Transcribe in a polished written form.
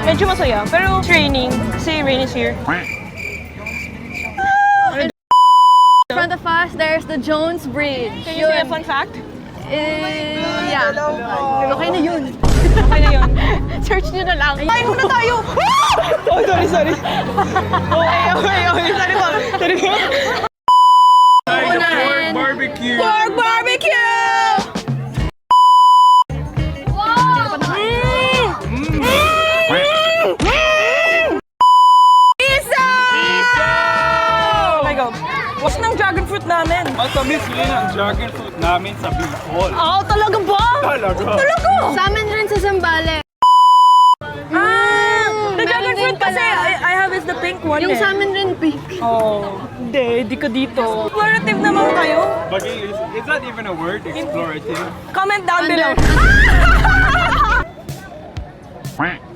Medyo masaya, pero it's raining. Kasi rain is here. In front of us, there's the Jones Bridge. Can you say a fun fact? Yeah. Okay na yun. Okay na yun. Search nyo na lang. Kain muna tayo! Oh, sorry. Okay. Sorry po. Unahin. Barbecue! Pork barbecue! Isa! Oh my God. What's ng dragon fruit namin? Matamis rin ang dragon fruit namin sa Bicol. Oh, talaga ba? Talaga? Sa amin rin sa Zambales. The dragon meron din fruit kasi pala. I have is the pink one. Yung sa amin rin pink. Oh, di ka dito. Explorative naman kayo. But is that even a word? Explorative? Comment down below. Under.